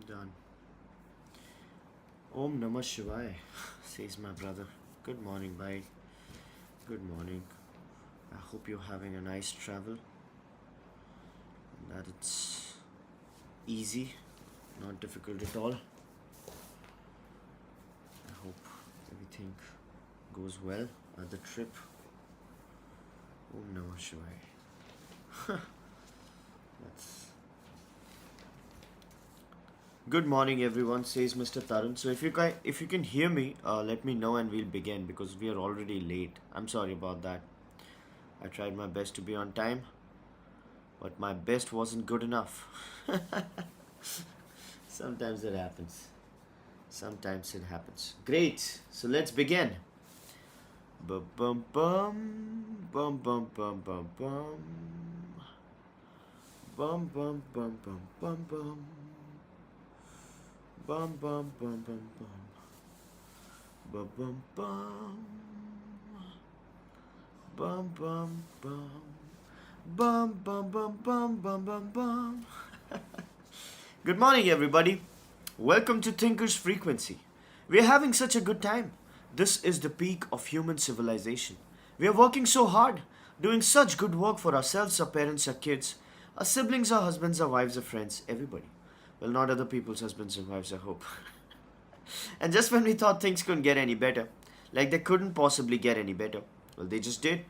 Done. Om Namah Shivaya, says my brother. Good morning, bhai. Good morning. I hope you're having a nice travel. That it's easy, not difficult at all. I hope everything goes well at the trip. Om Namah Shivaya. That's Good morning, everyone, says Mr. Tarun. So if you can hear me, let me know and we'll begin because we are already late. I'm sorry about that. I tried my best to be on time, but my best wasn't good enough. Sometimes it happens. Sometimes it happens. Great. So let's begin. Bum bum bum bum bum bum bum bum bum bum bum bum bum bum. Bum bum bum bum bum bum bum bum bum bum bum bum bum bum bum bum bum. Good morning, everybody. Welcome to Thinker's Frequency. We are having such a good time. This is the peak of human civilization. We are working so hard, doing such good work for ourselves, our parents, our kids, our siblings, our husbands, our wives, our friends, everybody. Well, not other people's husbands and wives, I hope. And just when we thought things couldn't get any better, like they couldn't possibly get any better, well, they just did.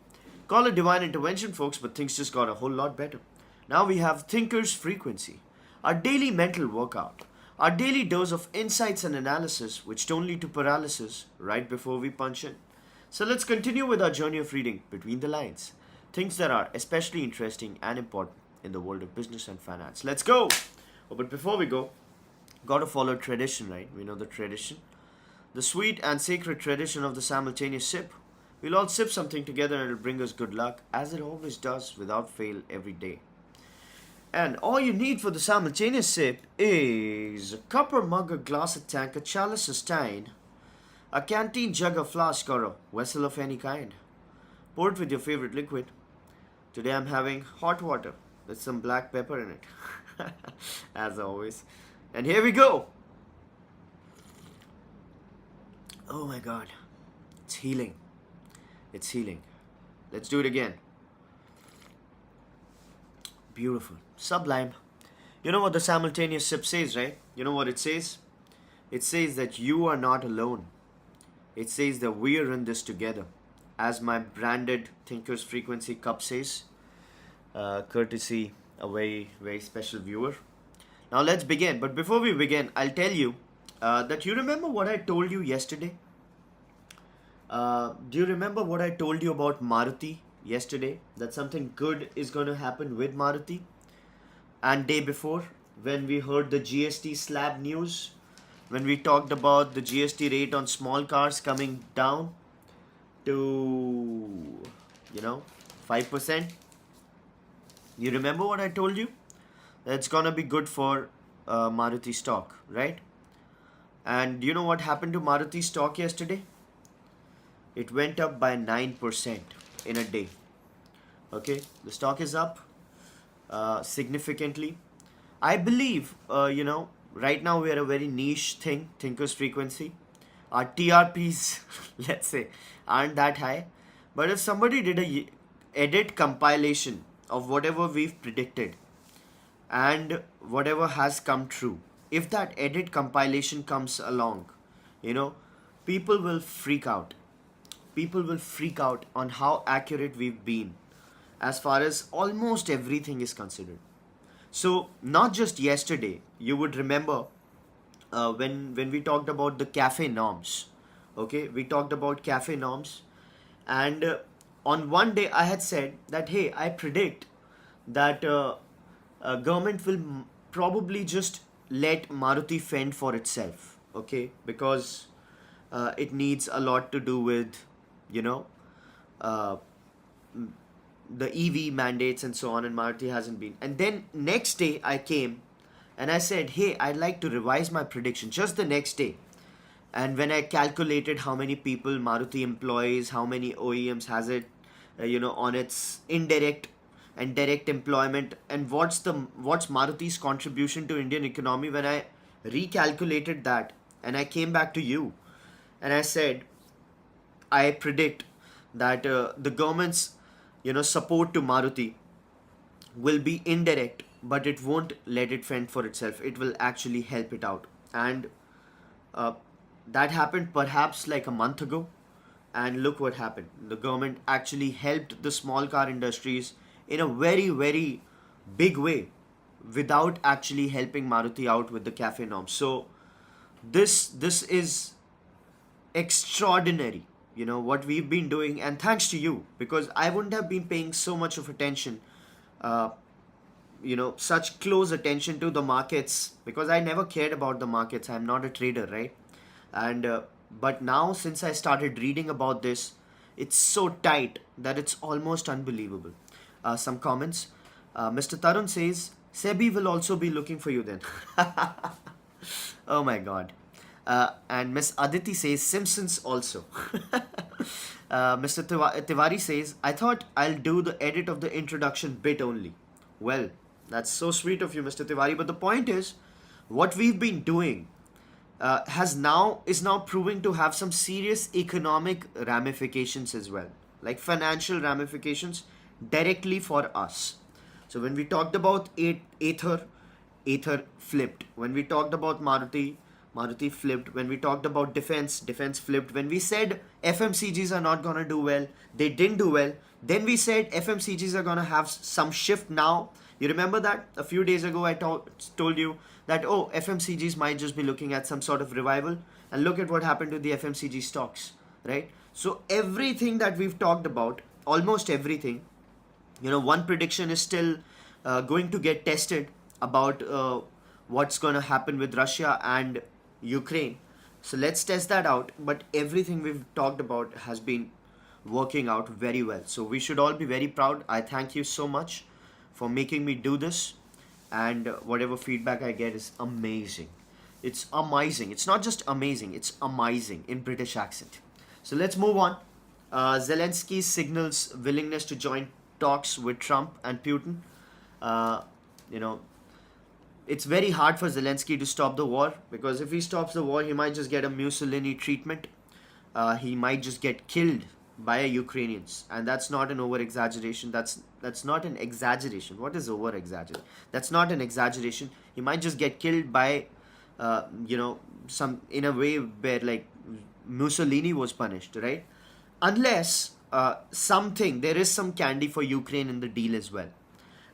Call it divine intervention, folks, but things just got a whole lot better. Now we have Thinker's Frequency, our daily mental workout, our daily dose of insights and analysis which don't lead to paralysis right before we punch in. So let's continue with our journey of reading between the lines, things that are especially interesting and important in the world of business and finance. Let's go! Oh, but before we go, gotta follow tradition, right? We know the tradition. The sweet and sacred tradition of the simultaneous sip. We'll all sip something together and it'll bring us good luck, as it always does, without fail, every day. And all you need for the simultaneous sip is a cup or mug, a glass, a tank, a chalice, a stein, a canteen jug, a flask, or a vessel of any kind. Pour it with your favorite liquid. Today I'm having hot water with some black pepper in it. As always. And here we go. Oh my god. It's healing. It's healing. Let's do it again. Beautiful. Sublime. You know what the simultaneous sip says, right? You know what it says? It says that you are not alone. It says that we are in this together. As my branded Thinker's Frequency cup says, courtesy a very, very special viewer. Now let's begin. But before we begin, I'll tell you that you remember what I told you yesterday? Do you remember what I told you about Maruti yesterday? That something good is going to happen with Maruti? And day before, when we heard the GST slab news, when we talked about the GST rate on small cars coming down to, 5%. You remember what I told you? That's gonna be good for Maruti stock, right? And do you know what happened to Maruti stock yesterday? It went up by 9% in a day. Okay, the stock is up significantly. I believe, right now we are a very niche thing, Thinker's Frequency. Our TRPs, let's say, aren't that high. But if somebody did a edit compilation of whatever we've predicted and whatever has come true, if that edit compilation comes along, people will freak out. People will freak out on how accurate we've been as far as almost everything is considered. So, not just yesterday, you would remember when we talked about the cafe norms. Okay, we talked about cafe norms, and on one day I had said that, hey, I predict that government will probably just let Maruti fend for itself, okay, because it needs a lot to do with, uh, the EV mandates and so on, and Maruti hasn't been. And then next day I came and I said, hey, I'd like to revise my prediction just the next day. And when I calculated how many people Maruti employs, how many OEMs has it, on its indirect and direct employment, and what's Maruti's contribution to Indian economy, when I recalculated that, and I came back to you and I said, I predict that the government's support to Maruti will be indirect, but it won't let it fend for itself. It will actually help it out. And uh, that happened perhaps like a month ago. And look what happened. The government actually helped the small car industries in a very, very big way without actually helping Maruti out with the cafe norms. So this is extraordinary, what we've been doing, and thanks to you, because I wouldn't have been paying so much of attention, uh, such close attention to the markets, because I never cared about the markets. I'm not a trader, right? And but now, since I started reading about this, it's so tight that it's almost unbelievable. Some comments. Mr. Tarun says Sebi will also be looking for you then. Oh my god. And Miss Aditi says Simpsons also. Mr. Tiwari says, I thought I'll do the edit of the introduction bit only. Well, that's so sweet of you, Mr. Tiwari. But the point is, what we've been doing is now proving to have some serious economic ramifications as well, like financial ramifications directly for us. So when we talked about Ather flipped. When we talked about Maruti flipped. When we talked about defense flipped. When we said FMCGs are not gonna do well, they didn't do well. Then we said FMCGs are gonna have some shift now. You remember that a few days ago I told you that, oh, FMCGs might just be looking at some sort of revival, and look at what happened to the FMCG stocks, right? So everything that we've talked about, almost everything, one prediction is still going to get tested about what's going to happen with Russia and Ukraine. So let's test that out. But everything we've talked about has been working out very well. So we should all be very proud. I thank you so much for making me do this. And whatever feedback I get is amazing. It's amazing. It's not just amazing, it's amazing in British accent. So let's move on. Zelensky signals willingness to join talks with Trump and Putin. Uh, you know, it's very hard for Zelensky to stop the war, because if he stops the war, he might just get a Mussolini treatment. He might just get killed by Ukrainians, and that's not an over exaggeration. That's not an exaggeration. What is over exaggeration? That's not an exaggeration. He might just get killed by, some, in a way where like Mussolini was punished, right? Unless there is some candy for Ukraine in the deal as well.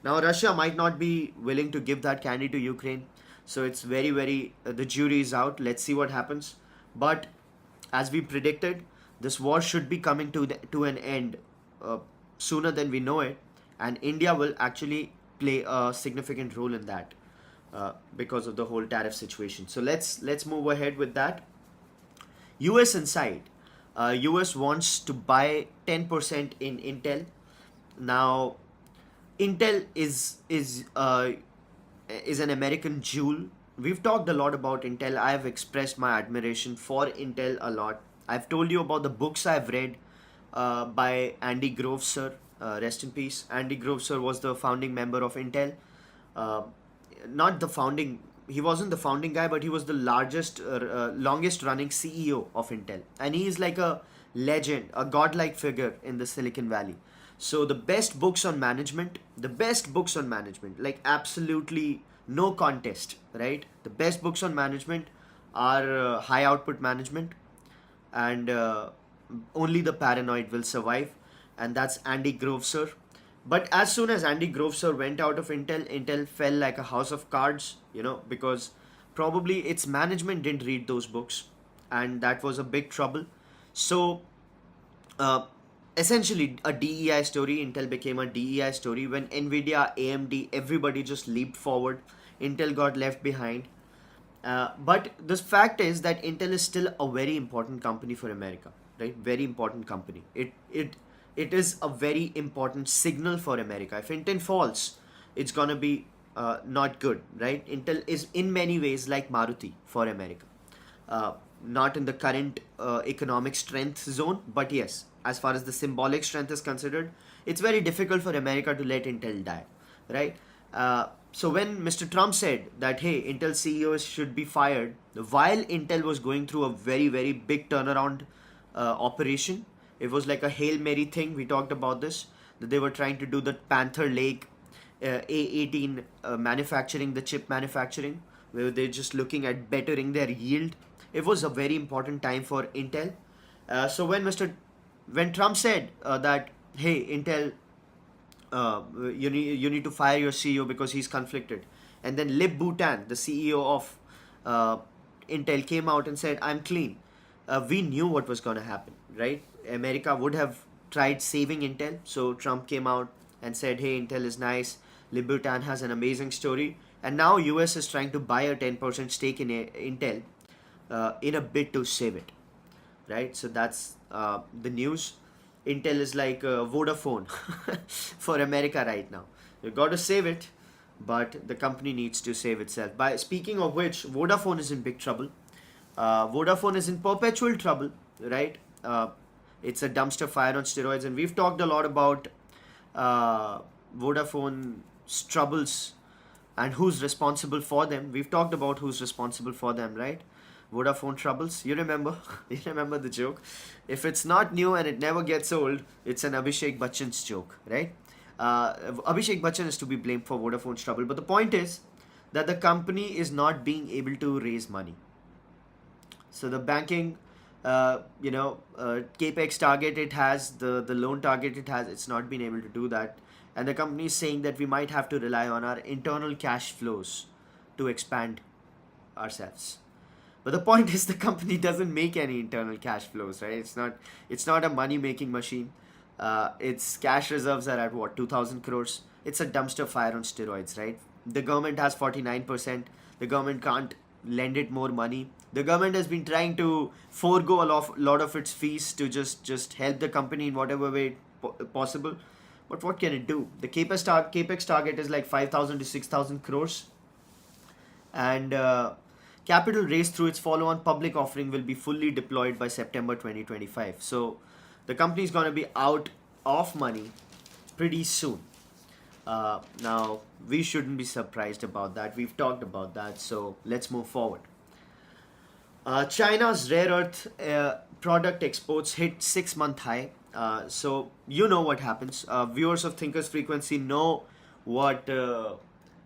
Now, Russia might not be willing to give that candy to Ukraine, so it's very, very, the jury is out. Let's see what happens. But as we predicted, this war should be coming to an end sooner than we know it, and India will actually play a significant role in that because of the whole tariff situation. So let's move ahead with that. US inside. US wants to buy 10% in Intel. Now, Intel is an American jewel. We've talked a lot about Intel. I have expressed my admiration for Intel a lot. I've told you about the books I've read by Andy Grove sir. Rest in peace. Andy Grove sir was the founding member of Intel. Not the founding. He wasn't the founding guy, but he was the longest running CEO of Intel. And he is like a legend, a godlike figure in the Silicon Valley. So the best books on management, like absolutely no contest, right? The best books on management are High Output Management and Only the Paranoid Will Survive. And that's Andy Grove sir. But as soon as Andy Grove sir went out of Intel, Intel fell like a house of cards, because probably its management didn't read those books, and that was a big trouble. So, essentially, a DEI story. Intel became a DEI story when Nvidia, AMD, everybody just leaped forward. Intel got left behind. But the fact is that Intel is still a very important company for America, right? Very important company. It is a very important signal for America. If Intel falls, it's gonna be not good, right? Intel is in many ways like Maruti for America. Not in the current economic strength zone, but yes, as far as the symbolic strength is considered, it's very difficult for America to let Intel die, right? So when Mr. Trump said that, hey, Intel CEOs should be fired, while Intel was going through a very, very big turnaround operation, it was like a Hail Mary thing. We talked about this, that they were trying to do the Panther Lake A18 manufacturing, the chip manufacturing, where they're just looking at bettering their yield. It was a very important time for Intel. So when Trump said that, hey, Intel, you need to fire your CEO because he's conflicted. And then Lip Bhutan, the CEO of uh, Intel, came out and said, I'm clean. We knew what was going to happen, right? America would have tried saving Intel. So Trump came out and said, hey, Intel is nice. Lip Bhutan has an amazing story. And now US is trying to buy a 10% stake in Intel in a bid to save it, right? So that's the news. Intel is like Vodafone for America right now. You got to save it, but the company needs to save itself. By speaking of which, Vodafone is in big trouble. Vodafone is in perpetual trouble, right? It's a dumpster fire on steroids, and we've talked a lot about uh, Vodafone's troubles and who's responsible for them. We've talked about who's responsible for them, right? Vodafone troubles. You remember? You remember the joke? If it's not new and it never gets old, it's an Abhishek Bachchan's joke, right? Abhishek Bachchan is to be blamed for Vodafone's trouble. But the point is that the company is not being able to raise money. So the banking, capex target it has, the loan target it has, it's not been able to do that, and the company is saying that we might have to rely on our internal cash flows to expand ourselves. But the point is, the company doesn't make any internal cash flows, right? It's not a money making machine. Its cash reserves are at what, 2,000 crores. It's a dumpster fire on steroids, right? The government has 49%. The government can't lend it more money. The government has been trying to forego lot of its fees to just help the company in whatever way possible. But what can it do? The capex target is like 5,000 to 6,000 crores, and capital raised through its follow-on public offering will be fully deployed by September 2025. So the company is going to be out of money pretty soon. Now, we shouldn't be surprised about that. We've talked about that. So let's move forward. China's rare earth product exports hit 6-month high. So you know what happens. Viewers of Thinkers Frequency know what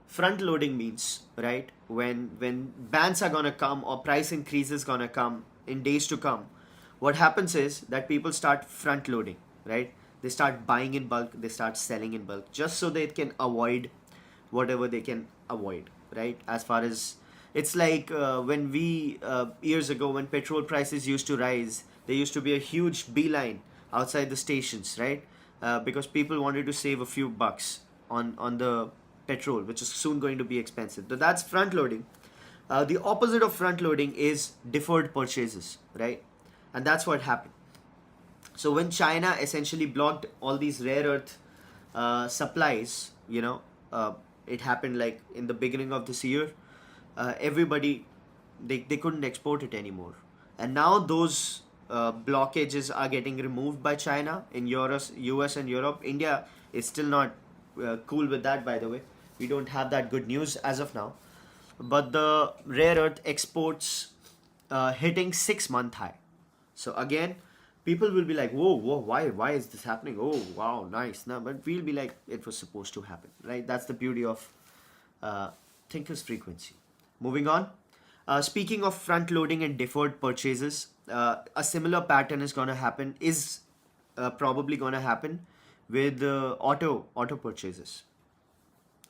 front loading means, right? When bans are gonna come or price increases gonna come in days to come, what happens is that people start front loading, right? They start buying in bulk, they start selling in bulk, just so they can avoid whatever they can avoid, right? As far as it's like when we years ago, when petrol prices used to rise, there used to be a huge beeline outside the stations, right? Because people wanted to save a few bucks on the petrol, which is soon going to be expensive. So that's front loading. The opposite of front loading is deferred purchases, right? And that's what happened. So when China essentially blocked all these rare earth supplies, it happened like in the beginning of this year. Everybody, they couldn't export it anymore, and now those blockages are getting removed by China in US and Europe. India is still not cool with that, by the way. We don't have that good news as of now. But the rare earth exports hitting 6-month high. So again, people will be like, whoa, why is this happening? Oh, wow, nice. No, but we'll be like, it was supposed to happen, right? That's the beauty of Thinker's Frequency. Moving on. Speaking of front loading and deferred purchases, a similar pattern is probably going to happen with auto purchases.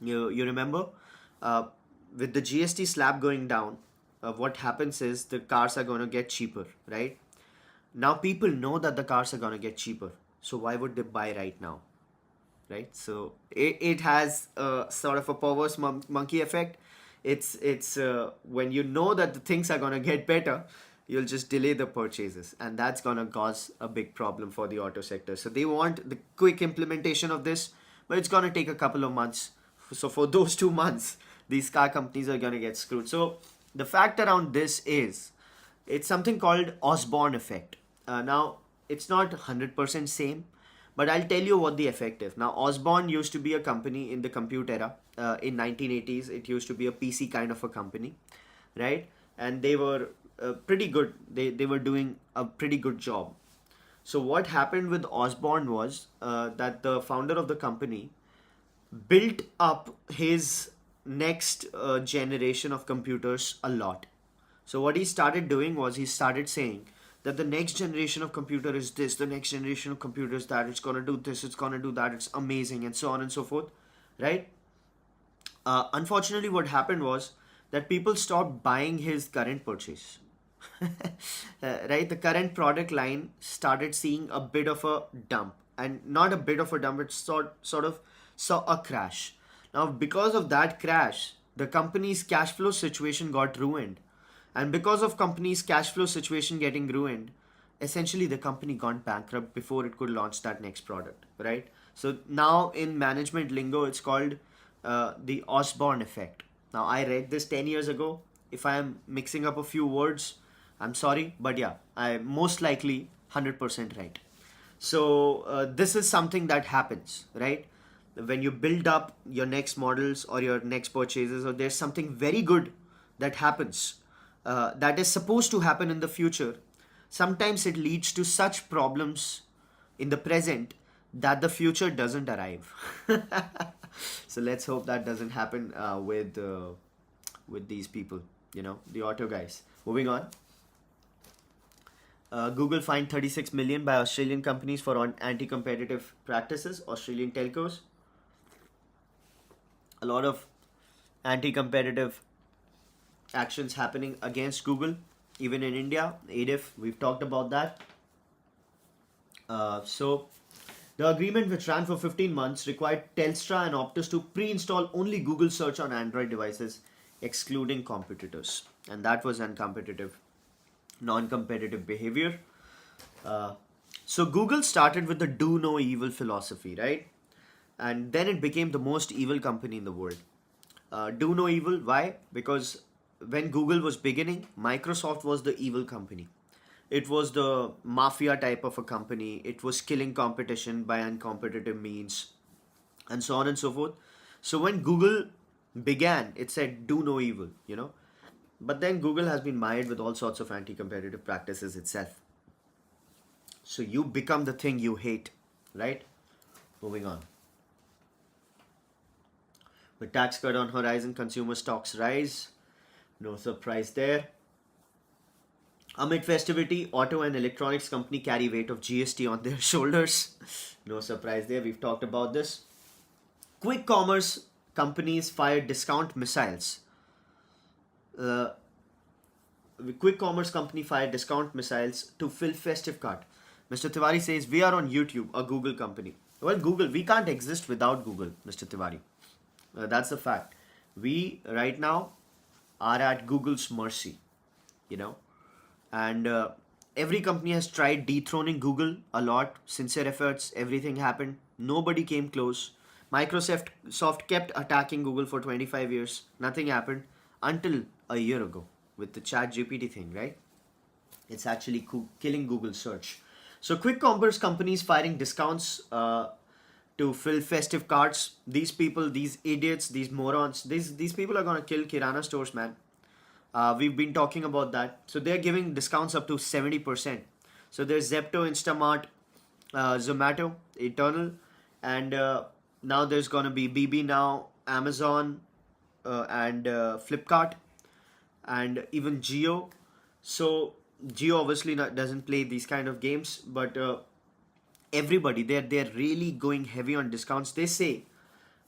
You remember, with the GST slab going down, what happens is the cars are going to get cheaper, right? Now people know that the cars are going to get cheaper, so why would they buy right now, right? So it has a sort of a perverse monkey effect. It's when you know that the things are going to get better, you'll just delay the purchases, and that's going to cause a big problem for the auto sector. So they want the quick implementation of this, but it's going to take a couple of months. So for those 2 months, these car companies are going to get screwed. So the fact around this is, it's something called Osborne effect. Now, it's not 100% same, But I'll tell you what the effect is. Now, Osborne used to be a company in the compute era. In 1980s, it used to be a PC kind of a company, right? And they were pretty good. They were doing a pretty good job. So what happened with Osborne was that the founder of the company built up his next generation of computers a lot. So what he started doing was he started saying that the next generation of computer is this, the next generation of computer is that, it's gonna do this, it's gonna do that, it's amazing, and so on and so forth, right? Unfortunately, what happened was that people stopped buying his current purchase. Right, the current product line started seeing a bit of a dump, and not a bit of a dump, it sort of saw a crash. Now, because of that crash, the company's cash flow situation got ruined, and because of company's cash flow situation getting ruined, essentially the company gone bankrupt before it could launch that next product, right? So now in management lingo, it's called the Osborne effect. Now, I read this 10 years ago. If I am mixing up a few words, I'm sorry, but yeah, I'm most likely 100% right. So this is something that happens, right? When you build up your next models or your next purchases, or there's something very good that happens, that is supposed to happen in the future, sometimes it leads to such problems in the present that the future doesn't arrive. So let's hope that doesn't happen with these people, the auto guys. Moving on. Google fined 36 million by Australian companies for anti-competitive practices. Australian telcos. A lot of anti-competitive actions happening against Google, even in India. ADIF, we've talked about that. So the agreement, which ran for 15 months, required Telstra and Optus to pre-install only Google search on Android devices, excluding competitors. And that was uncompetitive, non-competitive behavior. So Google started with the do no evil philosophy, right? And then it became the most evil company in the world. Do no evil, why? Because when Google was beginning, Microsoft was the evil company. It was the mafia type of a company. It was killing competition by uncompetitive means, and so on and so forth. So when Google began, it said do no evil. But then Google has been mired with all sorts of anti-competitive practices itself. So you become the thing you hate, right? Moving on. With tax cut on horizon, consumer stocks rise. No surprise there. Amid festivity, auto and electronics company carry weight of GST on their shoulders. No surprise there. We've talked about this. Quick commerce companies fire discount missiles. Quick commerce company fired discount missiles to fill festive cart. Mr. Tiwari says, we are on YouTube, a Google company. Well, Google, we can't exist without Google, Mr. Tiwari. That's a fact. We, right now, are at Google's mercy, and every company has tried dethroning Google a lot. Sincere efforts, everything happened. Nobody came close. Microsoft kept attacking Google for 25 years. Nothing happened until a year ago with the chat GPT thing, right? It's actually killing Google search. So quick commerce companies firing discounts to fill festive carts. These people, these idiots, these morons, these people are going to kill Kirana stores, man. We've been talking about that. So they're giving discounts up to 70%. So there's Zepto, Instamart, Zomato, Eternal, and now there's going to be BB Now, Amazon, and Flipkart, and even Jio. So Jio obviously doesn't play these kind of games, but everybody, they're really going heavy on discounts. They say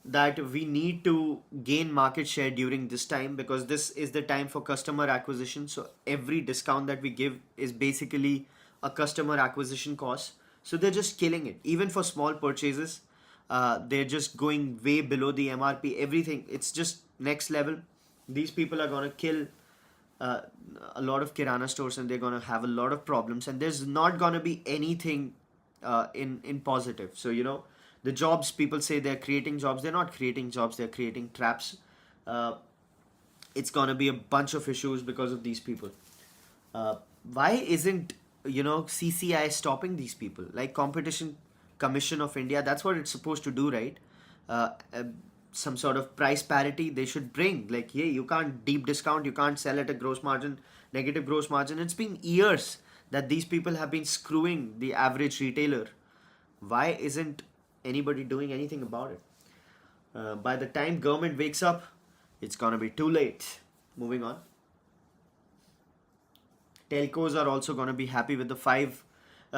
that we need to gain market share during this time because this is the time for customer acquisition. So every discount that we give is basically a customer acquisition cost. So they're just killing it. Even for small purchases, they're just going way below the MRP. Everything, it's just next level. These people are going to kill a lot of Kirana stores, and they're going to have a lot of problems, and there's not going to be anything in positive. So the jobs, people say they're creating jobs. They're not creating jobs, they're creating traps. It's going to be a bunch of issues because of these people. Why isn't CCI stopping these people? Like, competition Commission of India. That's what it's supposed to do, right? Uh, uh, some sort of price parity they should bring. Like, hey, you can't deep discount, you can't sell at a gross margin, negative gross margin. It's been years that these people have been screwing the average retailer. Why isn't anybody doing anything about it? By the time government wakes up, it's gonna be too late. Moving on. Telcos are also gonna be happy with the five.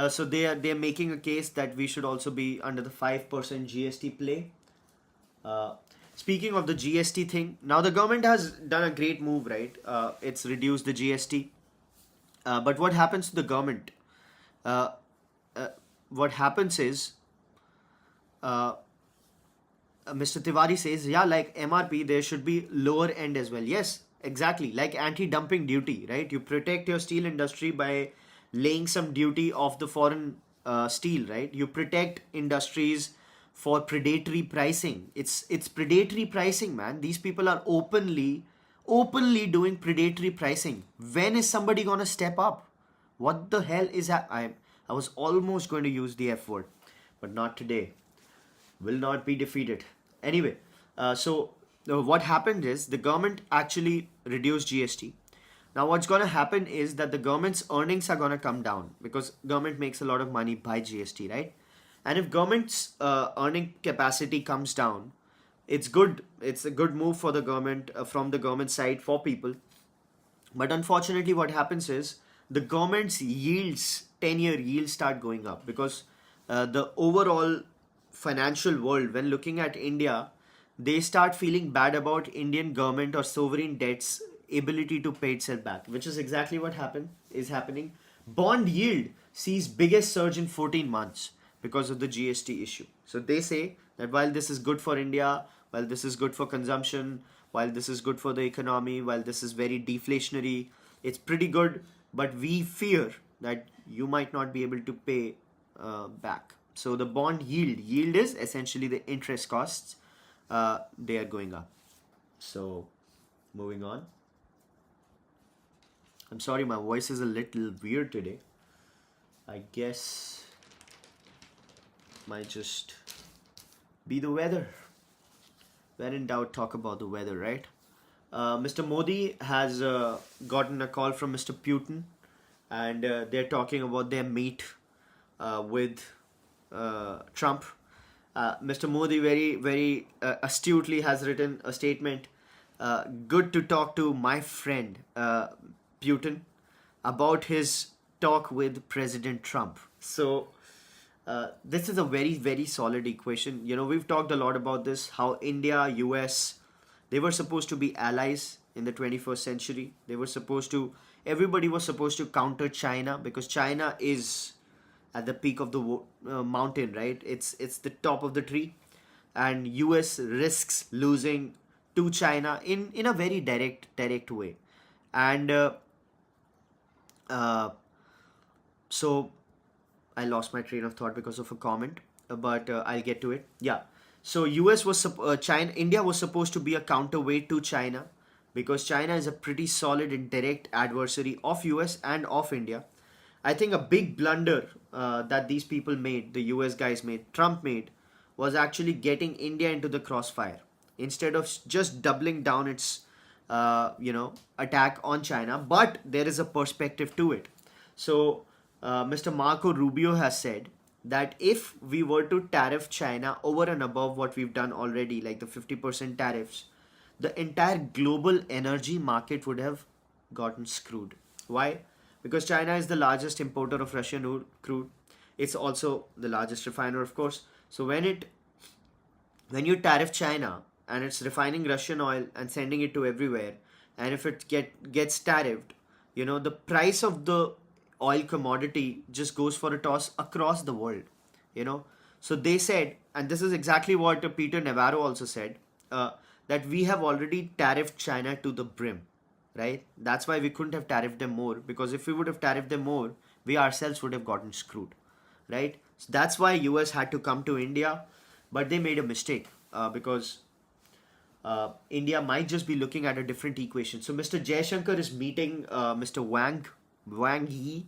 So they're making a case that we should also be under the 5% GST play. Uh, Speaking of the GST thing, now the government has done a great move, right? It's reduced the GST. But what happens to the government? Uh, what happens is uh, Mr. Tiwari says, yeah, like MRP, there should be lower end as well. Yes, exactly. Like anti-dumping duty, right? You protect your steel industry by laying some duty off the foreign steel, right? You protect industries for predatory pricing. It's predatory pricing, man. These people are openly doing predatory pricing. When is somebody gonna step up? What the hell is that? I was almost going to use the F word, but not today. Will not be defeated. Anyway, what happened is the government actually reduced GST. Now what's going to happen is that the government's earnings are going to come down because government makes a lot of money by GST, right? And if government's earning capacity comes down, it's good. It's a good move for the government from the government side for people. But unfortunately, what happens is the government's yields, 10-year yields start going up because the overall financial world, when looking at India, they start feeling bad about Indian government or sovereign debt's ability to pay itself back, which is exactly what is happening. Bond yield sees biggest surge in 14 months because of the GST issue. So they say that while this is good for India, while this is good for consumption, while this is good for the economy, while this is very deflationary, it's pretty good, but we fear that you might not be able to pay back. So the bond yield is essentially the interest costs. They are going up. So moving on. I'm sorry, my voice is a little weird today. I guess might just be the weather. When in doubt, talk about the weather, right? Mr. Modi has gotten a call from Mr. Putin, and they're talking about their meet with Trump. Mr. Modi very astutely has written a statement. Good to talk to my friend Putin about his talk with President Trump. So this is a very solid equation. You know, we've talked a lot about this. How India, US, they were supposed to be allies in the 21st century. Everybody was supposed to counter China because China is at the peak of the mountain, right? It's the top of the tree, and US risks losing to China in a very direct way, and so I lost my train of thought because of a comment, but I'll get to it. Yeah. So India was supposed to be a counterweight to China because China is a pretty solid and direct adversary of US and of India. I think a big blunder that these people made, the US guys made, Trump made, was actually getting India into the crossfire instead of just doubling down its, attack on China. But there is a perspective to it. So, Mr. Marco Rubio has said that if we were to tariff China over and above what we've done already, like the 50% tariffs, the entire global energy market would have gotten screwed. Why? Because China is the largest importer of Russian crude. It's also the largest refiner, of course. So when you tariff China and it's refining Russian oil and sending it to everywhere, and if it gets tariffed, the price of the oil commodity just goes for a toss across the world. So they said, and this is exactly what Peter Navarro also said, that we have already tariffed China to the brim, right? That's why we couldn't have tariffed them more, because if we would have tariffed them more, we ourselves would have gotten screwed, right? So that's why US had to come to India, but they made a mistake because India might just be looking at a different equation. So Mr. Jaishankar is meeting Mr. Wang Yi,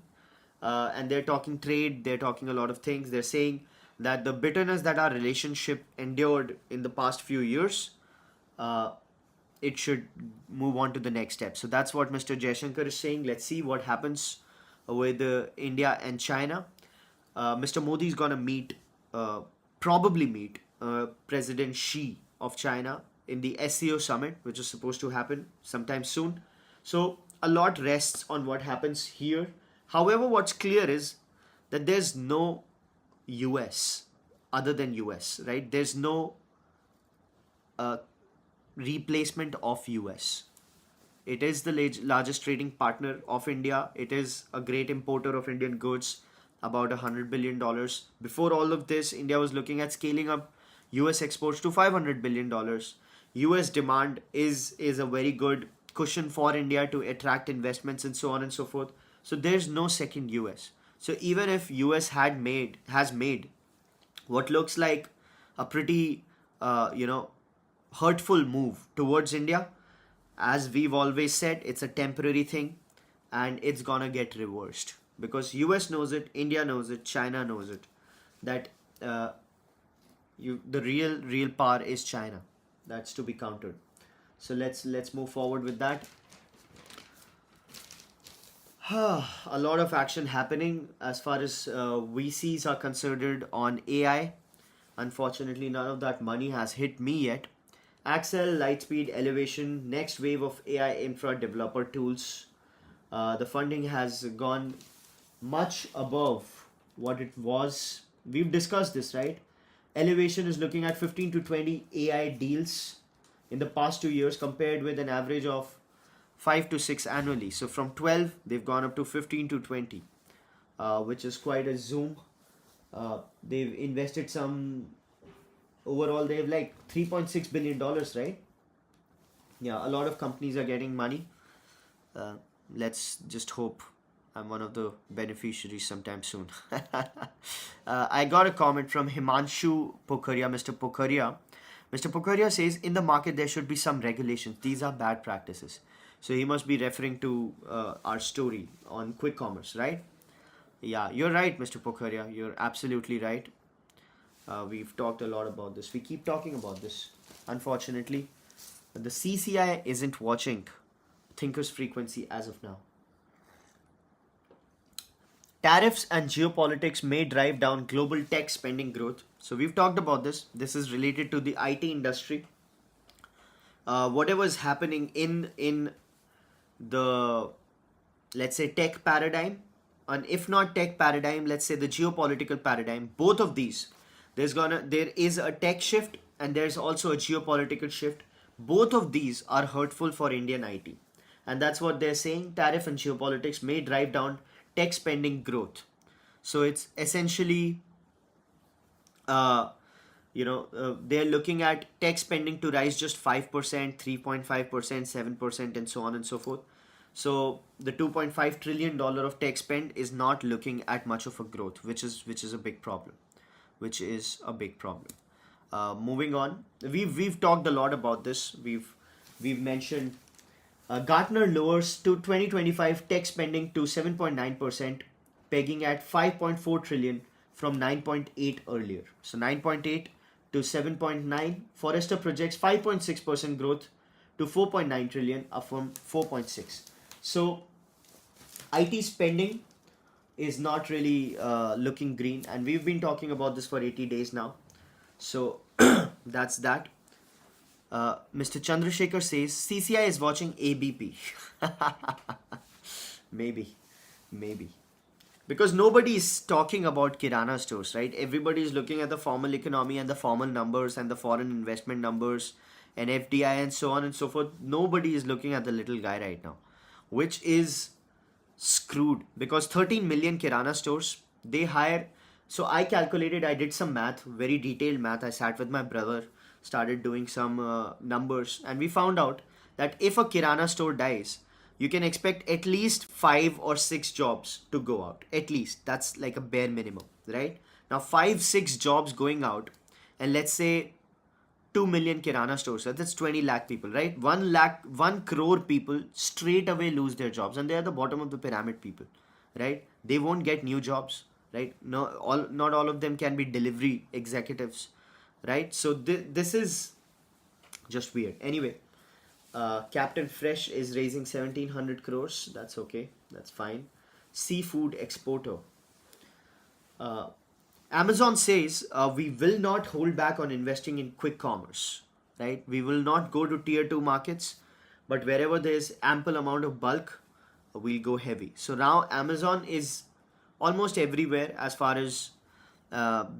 and they're talking trade, they're talking a lot of things. They're saying that the bitterness that our relationship endured in the past few years, uh, it should move on to the next step. So that's what Mr. Jaishankar is saying. Let's see what happens with India and China. Mr. Modi is gonna probably meet President Xi of China in the SCO summit, which is supposed to happen sometime soon. So a lot rests on what happens here. However, what's clear is that there's no US other than US, right? There's no uh, replacement of US. It is the largest trading partner of India. It is a great importer of Indian goods, about $100 billion. Before all of this, India was looking at scaling up US exports to $500 billion. US demand is a very good cushion for India to attract investments and so on and so forth. So there's no second US. So even if US has made what looks like a pretty hurtful move towards India, as we've always said, it's a temporary thing and it's gonna get reversed because US knows it, India knows it, China knows it, that the real power is China. That's to be countered. So let's move forward with that. A lot of action happening as far as VCs are considered on AI. Unfortunately, none of that money has hit me yet. Axel, Lightspeed, Elevation, next wave of AI infra developer tools. The funding has gone much above what it was. We've discussed this, right? Elevation is looking at 15 to 20 AI deals in the past 2 years compared with an average of 5 to 6 annually. So from 12, they've gone up to 15 to 20, which is quite a zoom. They've invested some, overall, they have like $3.6 billion, right? Yeah, a lot of companies are getting money. Let's just hope I'm one of the beneficiaries sometime soon. I got a comment from Himanshu Pokhariya, Mr. Pokhariya. Mr. Pokhariya says, in the market there should be some regulations. These are bad practices. So he must be referring to our story on quick commerce, right? Yeah, you're right, Mr. Pokhariya. You're absolutely right. We've talked a lot about this. We keep talking about this. Unfortunately, the CCI isn't watching Thinker's Frequency as of now. Tariffs and geopolitics may drive down global tech spending growth. So we've talked about this. This is related to the IT industry. Whatever is happening in the, let's say, tech paradigm, and if not tech paradigm, let's say the geopolitical paradigm, both of these, there is a tech shift and there's also a geopolitical shift. Both of these are hurtful for Indian IT, and that's what they're saying. Tariff and geopolitics may drive down tech spending growth. So it's essentially they're looking at tech spending to rise just 5%, 3.5%, 7%, and so on and so forth. So the $2.5 trillion of tech spend is not looking at much of a growth, which is a big problem. Moving on, we've talked a lot about this. We've mentioned Gartner lowers to 2025 tech spending to 7.9%, pegging at 5.4 trillion from 9.8 earlier. So 9.8 to 7.9. Forrester projects 5.6% growth to 4.9 trillion, up from 4.6. So IT spending is not really looking green, and we've been talking about this for 80 days now. So that's that. Mr. Chandrasekhar says CCI is watching ABP. maybe because nobody is talking about Kirana stores, right? Everybody is looking at the formal economy and the formal numbers and the foreign investment numbers and FDI and so on and so forth. Nobody is looking at the little guy right now, which is screwed, because 13 million Kirana stores, they hire. So I did some math, very detailed math. I sat with my brother, started doing some numbers, and we found out that if a Kirana store dies, you can expect at least 5 or 6 jobs to go out. At least. That's like a bare minimum, right? Now 5-6 jobs going out, and let's say 2 million Kirana stores, so that's 20 lakh people, right? 1 crore people straight away lose their jobs, and they are the bottom of the pyramid people, right? They won't get new jobs. right? Not all of them can be delivery executives, right? So this is just weird. Anyway, Captain Fresh is raising 1700 crores. That's okay. That's fine. Seafood exporter. Uh, Amazon says we will not hold back on investing in quick commerce, right? We will not go to tier 2 markets, but wherever there's ample amount of bulk, we'll go heavy. So now Amazon is almost everywhere as far as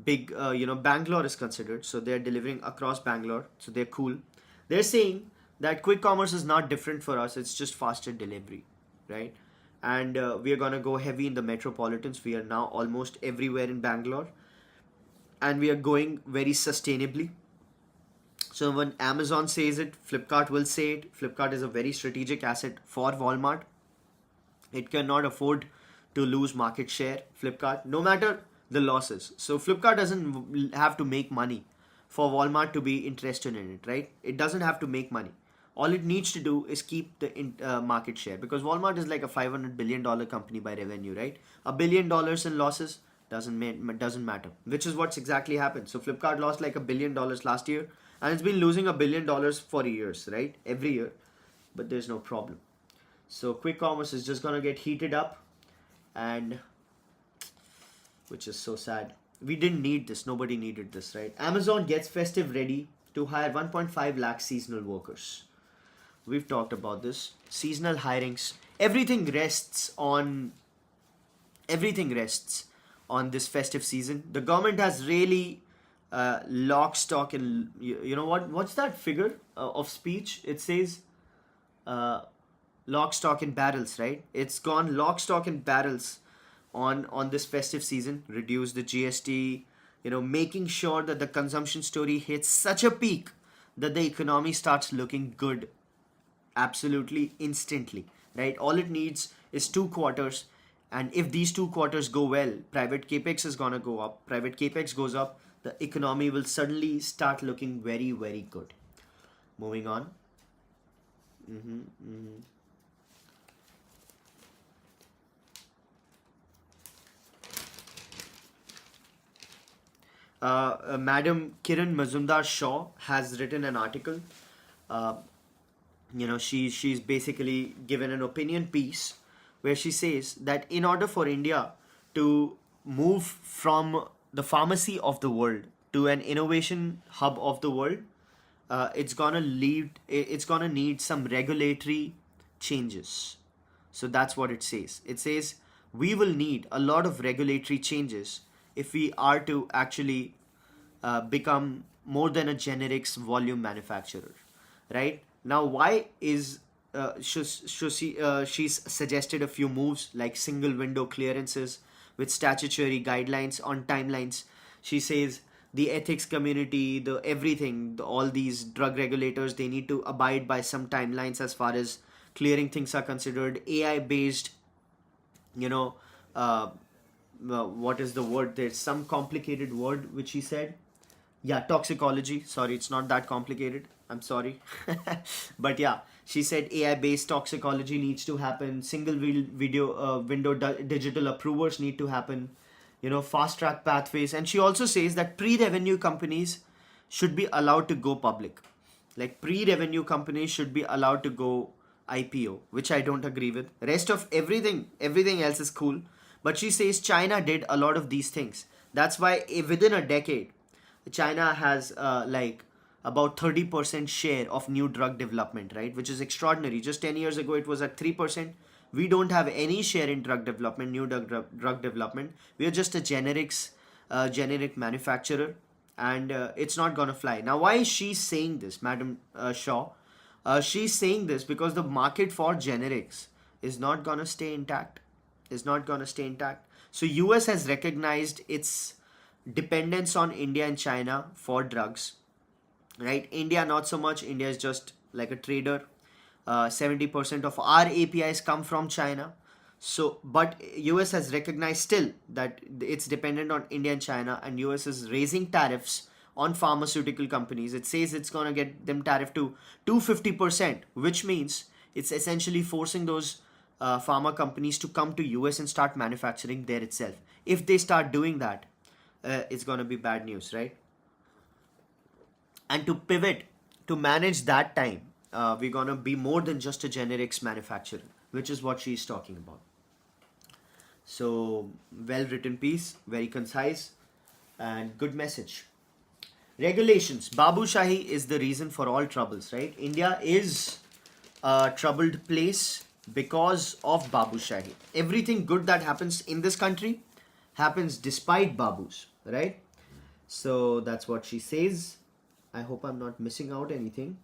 big, Bangalore is considered. So they're delivering across Bangalore. So they're cool. They're saying that quick commerce is not different for us. It's just faster delivery, right? And we are going to go heavy in the metropolitans. We are now almost everywhere in Bangalore, and we are going very sustainably. So when Amazon says it, Flipkart will say it. Flipkart is a very strategic asset for Walmart. It cannot afford to lose market share, Flipkart, no matter the losses. So Flipkart doesn't have to make money for Walmart to be interested in it, right? It doesn't have to make money. All it needs to do is keep the market share, because Walmart is like a $500 billion company by revenue, right? $1 billion in losses doesn't matter, which is what's exactly happened. So Flipkart lost like $1 billion last year, and it's been losing $1 billion for years, right? Every year, but there's no problem. So quick commerce is just gonna get heated up, and which is so sad. We didn't need this. Nobody needed this, right? Amazon gets festive ready to hire 1.5 lakh seasonal workers. We've talked about this. Seasonal hirings. Everything rests on this festive season. The government has really lock, stock, and you know what? What's that figure of speech? It says lock, stock, and barrels, right? It's gone lock, stock, and barrels on this festive season. Reduce the GST, making sure that the consumption story hits such a peak that the economy starts looking good absolutely instantly, right? All it needs is 2 quarters, and if these 2 quarters go well, private capex is gonna go up. Private capex goes up, the economy will suddenly start looking very, very good. Moving on. Madam Kiran Mazumdar Shaw has written an article. Uh, she's basically given an opinion piece where she says that in order for India to move from the pharmacy of the world to an innovation hub of the world, it's gonna need some regulatory changes. So that's what it says. It says we will need a lot of regulatory changes if we are to actually become more than a generics volume manufacturer, right? Now, why is she's suggested a few moves like single window clearances with statutory guidelines on timelines. She says the ethics community, the everything, all these drug regulators, they need to abide by some timelines as far as clearing things are considered. AI based, you know, uh, what is the word? There's some complicated word which he said. Yeah, toxicology. Sorry, it's not that complicated. I'm sorry. But yeah, she said AI based toxicology needs to happen. Single window digital approvers need to happen. Fast track pathways. And she also says that pre revenue companies should be allowed to go public. Like pre revenue companies should be allowed to go IPO, which I don't agree with. Rest of everything else is cool. But she says China did a lot of these things. That's why within a decade, China has like about 30% share of new drug development, right? Which is extraordinary. Just 10 years ago, it was at 3%. We don't have any share in drug development, new drug development. We are just a generic manufacturer, and it's not gonna fly. Now, why is she saying this, Madam Shaw? She's saying this because the market for generics is not gonna stay intact. So US has recognized its dependence on India and China for drugs, right? India not so much. India is just like a trader. 70% of our APIs come from China. So, but US has recognized still that it's dependent on India and China, and US is raising tariffs on pharmaceutical companies. It says it's gonna get them tariff to 250%, which means it's essentially forcing those pharma companies to come to US and start manufacturing there itself. If they start doing that, it's going to be bad news, right? And to pivot, to manage that time, we're going to be more than just a generics manufacturer, which is what she's talking about. So, well written piece, very concise, and good message. Regulations. Babu Shahi is the reason for all troubles, right? India is a troubled place because of Babu Shahi. Everything good that happens in this country happens despite Babus, right? So that's what she says. I hope I'm not missing out anything.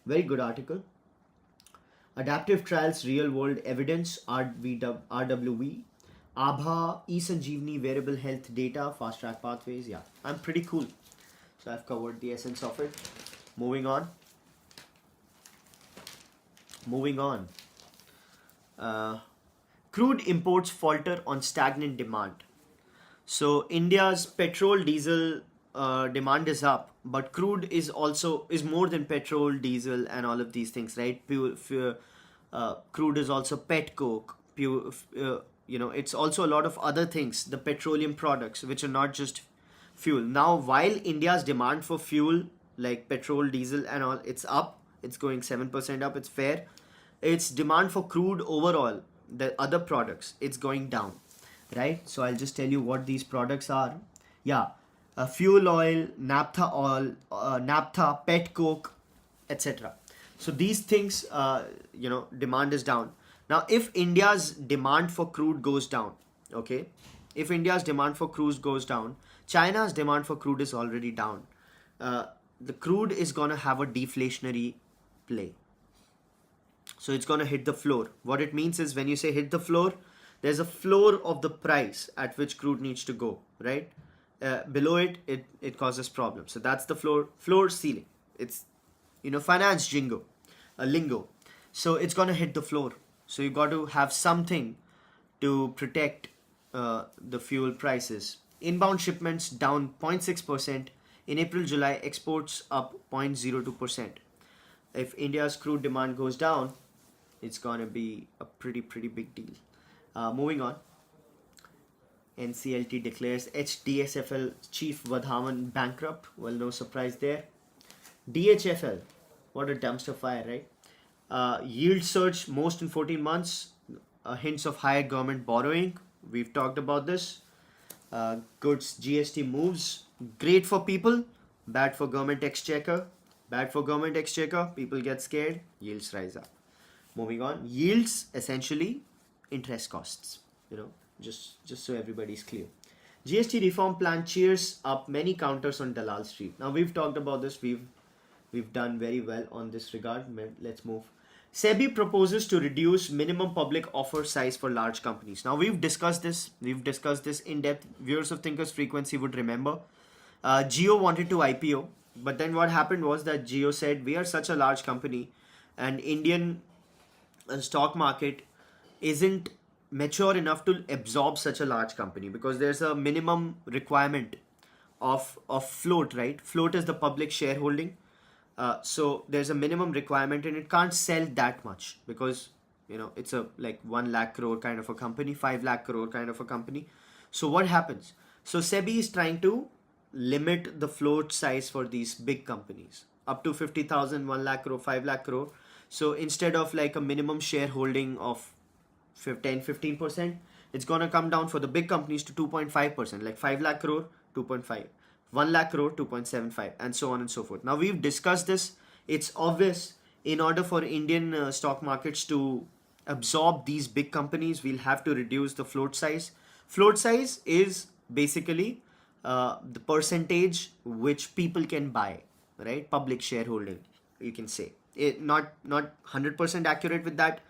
Very good article. Adaptive trials, real world evidence, RWE, ABHA, eSanjeevani, wearable health data, fast track pathways. Yeah, I'm pretty cool. So I've covered the essence of it. Moving on. Crude imports falter on stagnant demand. So India's petrol diesel demand is up, but crude is more than petrol, diesel, and all of these things, right? Crude is also pet coke. It's also a lot of other things, the petroleum products, which are not just fuel. Now, while India's demand for fuel, like petrol, diesel, and all, it's up. It's going 7% up. It's fair. Its demand for crude overall, the other products, it's going down, right? So I'll just tell you what these products are. Yeah, fuel oil, naphtha, pet coke, etc. So these things, demand is down. Now, if India's demand for crude goes down, okay, if India's demand for crude goes down, China's demand for crude is already down. The crude is going to have a deflationary play. So it's going to hit the floor. What it means is, when you say hit the floor, there's a floor of the price at which crude needs to go, right? Below it causes problems. So that's the floor ceiling. It's, finance lingo. So it's going to hit the floor. So you got to have something to protect the fuel prices. Inbound shipments down 0.6%. In April-July, exports up 0.02%. If India's crude demand goes down, it's going to be a pretty big deal. Moving on. NCLT declares HDSFL chief Vadhavan bankrupt. Well, no surprise there. DHFL, what a dumpster fire, right? Yield surge most in 14 months. Hints of higher government borrowing. We've talked about this. Goods GST moves. Great for people, bad for government exchequer. Bad for government exchequer, people get scared, yields rise up. Moving on. Yields, essentially interest costs, just so everybody's clear. GST reform plan cheers up many counters on Dalal Street. Now, we've talked about this. We've done very well on this regard. Let's move. SEBI proposes to reduce minimum public offer size for large companies. Now, we've discussed this in depth. Viewers of Thinkers Frequency would remember. Jio wanted to IPO, but then what happened was that Jio said, we are such a large company and Indian stock market isn't mature enough to absorb such a large company, because there's a minimum requirement of float, right? Float is the public shareholding. So there's a minimum requirement and it can't sell that much, because it's a like 1 lakh crore kind of a company, 5 lakh crore kind of a company. So what happens? So SEBI is trying to limit the float size for these big companies up to 50,000, 1 lakh crore, 5 lakh crore. So instead of like a minimum shareholding of 10-15%, it's going to come down for the big companies to 2.5%, like 5 lakh crore, 2.5, 1 lakh crore, 2.75, and so on and so forth. Now, we've discussed this. It's obvious, in order for Indian stock markets to absorb these big companies, we'll have to reduce the float size. Float size is basically the percentage which people can buy, right? Public shareholding, you can say. Not 100% accurate with that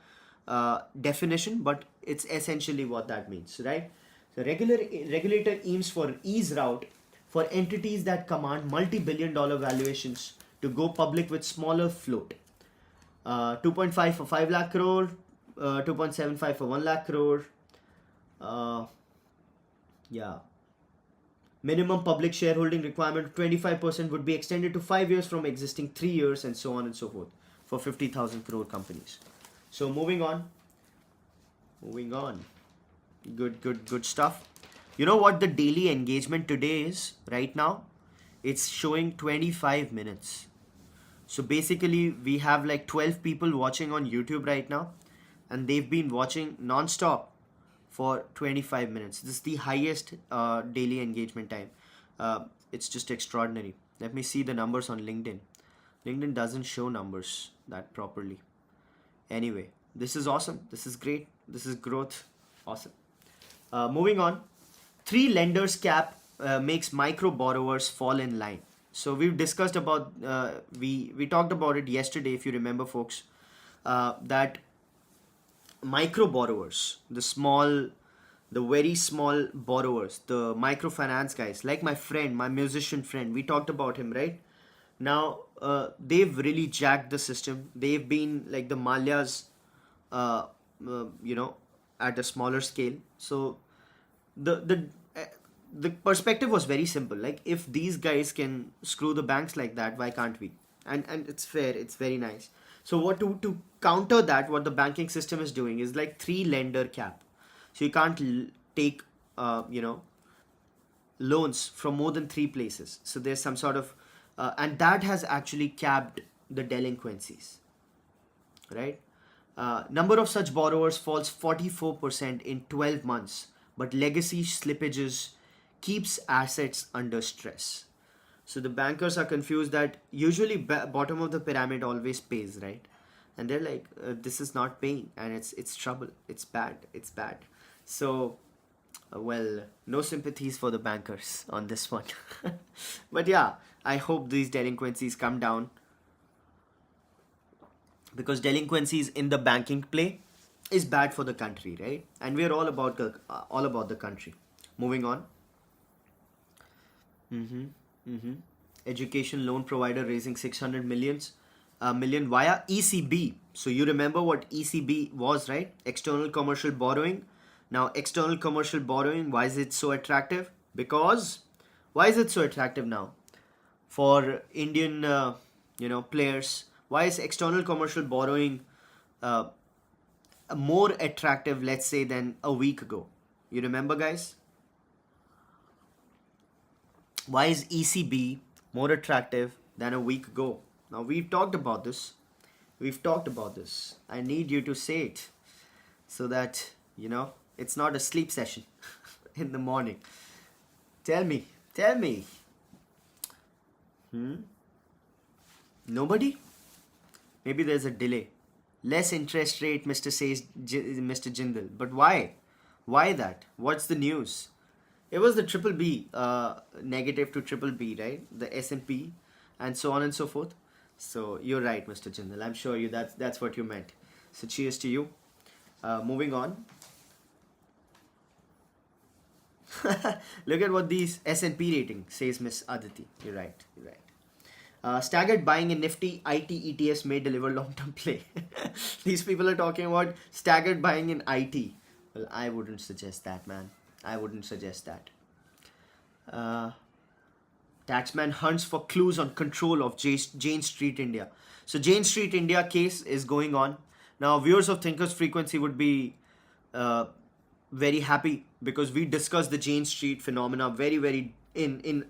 definition, but it's essentially what that means, right? So regulator aims for ease route for entities that command multi-billion-dollar valuations to go public with smaller float. 2.5 for 5 lakh crore, 2.75 for 1 lakh crore. Yeah. Minimum public shareholding requirement 25% would be extended to 5 years from existing 3 years, and so on and so forth for 50,000 crore companies. So moving on. Moving on. Good stuff. You know what the daily engagement today is right now? It's showing 25 minutes. So basically, we have like 12 people watching on YouTube right now, and they've been watching non-stop for 25 minutes. This is the highest daily engagement time. It's just extraordinary. Let me see the numbers on LinkedIn. LinkedIn doesn't show numbers that properly. Anyway, this is awesome. This is great. This is growth. Awesome. Moving on. Three lenders cap makes micro borrowers fall in line. So we've discussed about we talked about it yesterday, if you remember, folks, that micro borrowers, the very small borrowers, the microfinance guys, like my friend, my musician friend, we talked about him, right? Now they've really jacked the system. They've been like the Malyas, uh, you know, at a smaller scale. So the the uh, the perspective was very simple. Like, if these guys can screw the banks like that, why can't we? And it's fair. It's very nice. So what to counter that? What the banking system is doing is like three lender cap. So you can't take loans from more than three places. So there's some sort of and that has actually capped the delinquencies, right? Number of such borrowers falls 44% in 12 months, but legacy slippages keeps assets under stress. So the bankers are confused that usually bottom of the pyramid always pays, right? And they're like, this is not paying, and it's trouble. It's bad. It's bad. So, well, no sympathies for the bankers on this one. But yeah, I hope these delinquencies come down, because delinquencies in the banking play is bad for the country, right? And we're all about the country. Moving on. Mm-hmm. Mm-hmm. Education loan provider raising 600 million via ECB. So you remember what ECB was, right? External commercial borrowing. Now, external commercial borrowing, why is it so attractive? Because why is it so attractive now for Indian players? Why is external commercial borrowing uh, more attractive, let's say, than a week ago? You remember, guys? Why is ECB more attractive than a week ago? Now, we've talked about this. We've talked about this. I need you to say it so that, it's not a sleep session in the morning. Tell me. Tell me. Nobody? Maybe there's a delay. Less interest rate, Mr. Jindal. But why? Why that? What's the news? It was the triple B, negative to triple B, right? The S&P, and so on and so forth. So you're right, Mr. Jindal. I'm sure that's what you meant. So cheers to you. Moving on. Look at what these S&P rating says, Miss Aditi. You're right. You're right. Staggered buying in Nifty IT ETFs may deliver long-term play. These people are talking about staggered buying in IT. Well, I wouldn't suggest that, man. I wouldn't suggest that. Taxman hunts for clues on control of Jane Street India. So Jane Street India case is going on. Now, viewers of Thinkers Frequency would be very happy, because we discussed the Jane Street phenomena very, very in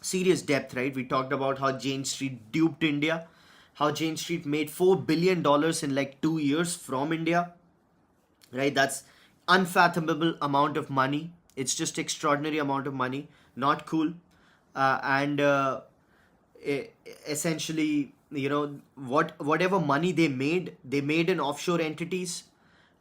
serious depth, right? We talked about how Jane Street duped India, how Jane Street made $4 billion in like 2 years from India, right? That's unfathomable amount of money. It's just extraordinary amount of money. Not cool. And essentially, whatever money they made in offshore entities.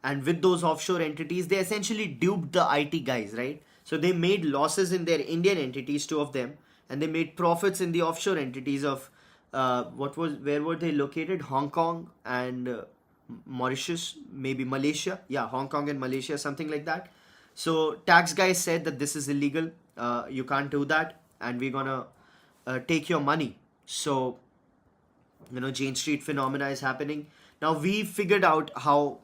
And with those offshore entities, they essentially duped the IT guys, right? So they made losses in their Indian entities, two of them, and they made profits in the offshore entities of where were they located? Hong Kong and Mauritius, maybe Malaysia. Yeah, Hong Kong and Malaysia, something like that. So tax guys said that this is illegal. You can't do that, and we're gonna take your money. So Jane Street phenomena is happening. Now we figured out how.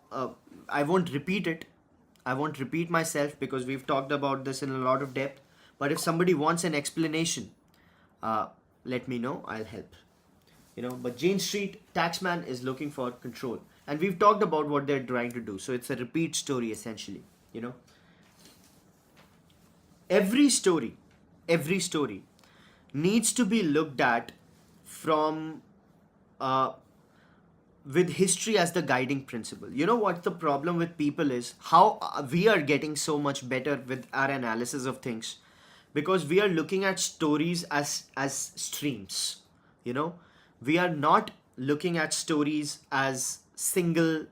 I won't repeat it. I won't repeat myself, because we've talked about this in a lot of depth. But if somebody wants an explanation, let me know. I'll help. But Jane Street taxman is looking for control. And we've talked about what they're trying to do. So it's a repeat story essentially. You know, every story, every story needs to be looked at from uh, with history as the guiding principle. You know what the problem with people is? How we are getting so much better with our analysis of things, because we are looking at stories as streams. You know, we are not looking at stories as single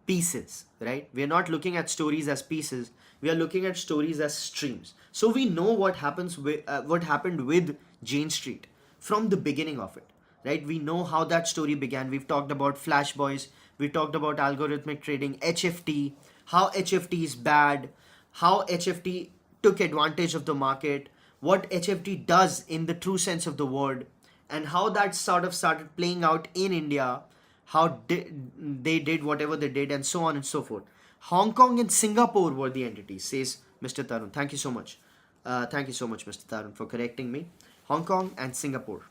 pieces, right? We are not looking at stories as pieces. We are looking at stories as streams. So we know what happened with Jane Street from the beginning of it, right? We know how that story began. We've talked about Flash Boys. We talked about algorithmic trading, HFT, how HFT is bad, how HFT took advantage of the market, what HFT does in the true sense of the word, and how that sort of started playing out in India, how they did whatever they did, and so on and so forth. Hong Kong and Singapore were the entities, says Mr. Tarun. Thank you so much. Thank you so much, Mr. Tarun, for correcting me. Hong Kong and Singapore.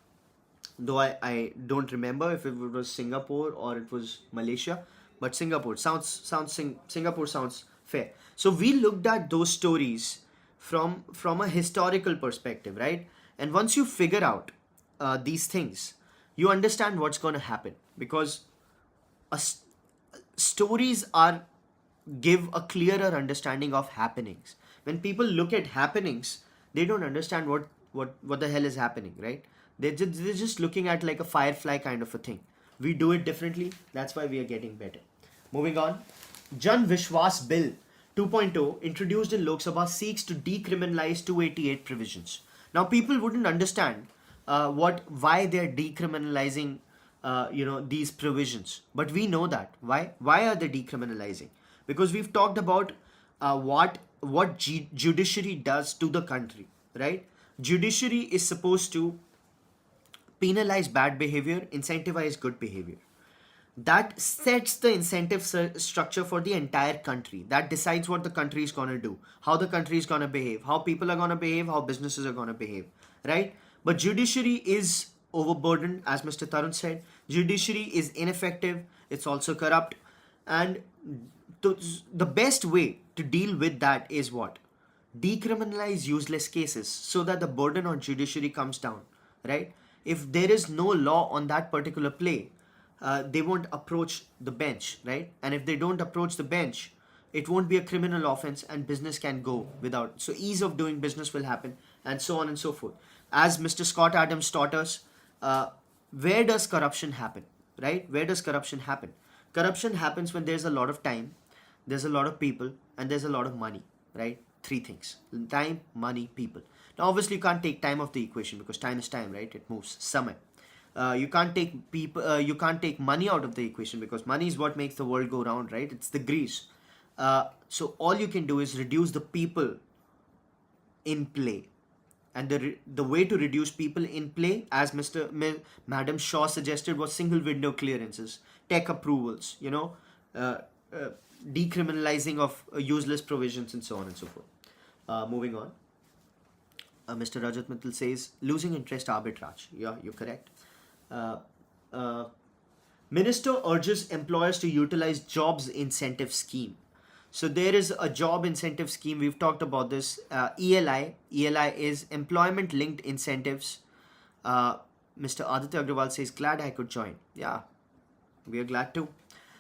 Though I don't remember if it was Singapore or it was Malaysia, but Singapore sounds fair. So we looked at those stories from a historical perspective, right? And once you figure out these things, you understand what's going to happen, because stories are give a clearer understanding of happenings. When people look at happenings, they don't understand what the hell is happening, right? They're just looking at like a firefly kind of a thing. We do it differently. That's why we are getting better. Moving on. Jan Vishwas Bill 2.0 introduced in Lok Sabha seeks to decriminalize 288 provisions. Now people wouldn't understand why they're decriminalizing these provisions, but we know that why are they decriminalizing? Because we've talked about what judiciary does to the country, right? Judiciary is supposed to penalize bad behavior, incentivize good behavior. That sets the incentive structure for the entire country. That decides what the country is going to do, how the country is going to behave, how people are going to behave, how businesses are going to behave, right? But judiciary is overburdened, as Mr. Tarun said. Judiciary is ineffective. It's also corrupt. And the best way to deal with that is what? Decriminalize useless cases so that the burden on judiciary comes down, right? If there is no law on that particular play, they won't approach the bench, right? And if they don't approach the bench, it won't be a criminal offense and business can go without. So ease of doing business will happen, and so on and so forth. As Mr. Scott Adams taught us, where does corruption happen, right? Where does corruption happen? Corruption happens when there's a lot of time, there's a lot of people, and there's a lot of money, right? Three things: time, money, people. Now, obviously, you can't take time off the equation because time is time, right? It moves. समय. You can't take people. You can't take money out of the equation because money is what makes the world go round, right? It's the grease. So all you can do is reduce the people in play, and the way to reduce people in play, as Madam Shaw suggested, was single window clearances, tech approvals, decriminalizing of useless provisions, and so on and so forth. Moving on. Mr. Rajat Mittal says, losing interest arbitrage. Yeah, you're correct. Minister urges employers to utilize jobs incentive scheme. So there is a job incentive scheme. We've talked about this. ELI is employment linked incentives. Mr. Aditya Agrawal says, glad I could join. Yeah, we are glad too.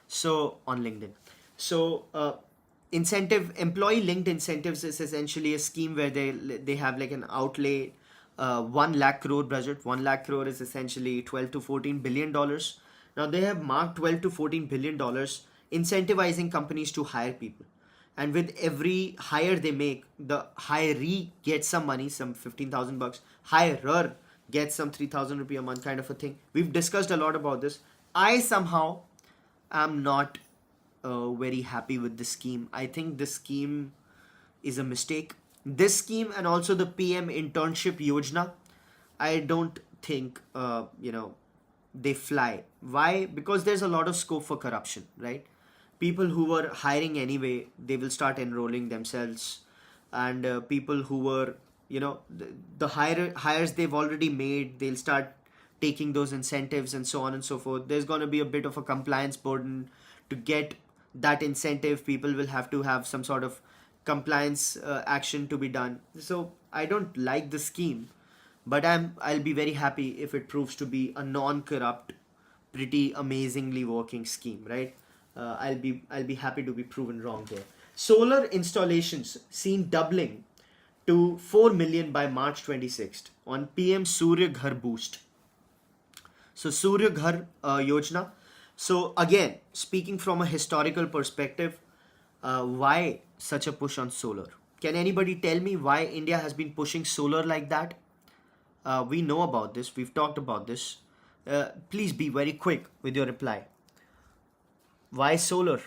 So on LinkedIn. So employee linked incentives is essentially a scheme where they have like an outlay, 1 lakh crore budget. 1 lakh crore is essentially 12 to 14 billion dollars. Now they have marked 12 to 14 billion dollars incentivizing companies to hire people, and with every hire they make, the hiree gets some money, some 15,000 bucks. Hirer gets some 3,000 rupee a month, kind of a thing. We've discussed a lot about this. I somehow am not very happy with this scheme. I think this scheme is a mistake. This scheme and also the PM internship yojana, I don't think they fly. Why? Because there's a lot of scope for corruption, right? People who were hiring anyway, they will start enrolling themselves, and people who were the hires they've already made, they'll start taking those incentives, and so on and so forth. There's going to be a bit of a compliance burden to get that incentive, people will have to have some sort of compliance action to be done. So I don't like the scheme, but I'll be very happy if it proves to be a non-corrupt, pretty amazingly working scheme, right? I'll be happy to be proven wrong there. Solar installations seen doubling to 4 million by March 26th on PM Surya Ghar boost. So Surya Ghar Yojana. So again, speaking from a historical perspective, why such a push on solar? Can anybody tell me why India has been pushing solar like that? We know about this. We've talked about this. Please be very quick with your reply. Why solar?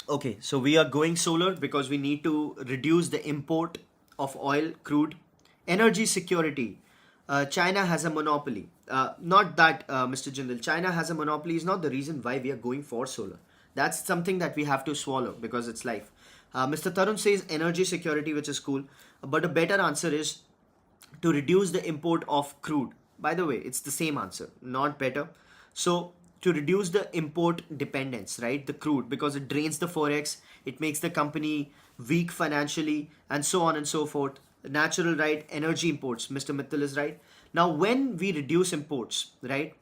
Okay, so we are going solar because we need to reduce the import of oil, crude, energy security. China has a monopoly. Not that, Mr. Jindal, China has a monopoly is not the reason why we are going for solar. That's something that we have to swallow because it's life. Mr. Tarun says energy security, which is cool. But a better answer is to reduce the import of crude. By the way, it's the same answer, not better. So to reduce the import dependence, right? The crude, because it drains the forex, it makes the company weak financially, and so on and so forth. Natural, right? Energy imports. Mr. Mittal is right. Now, when we reduce imports, right?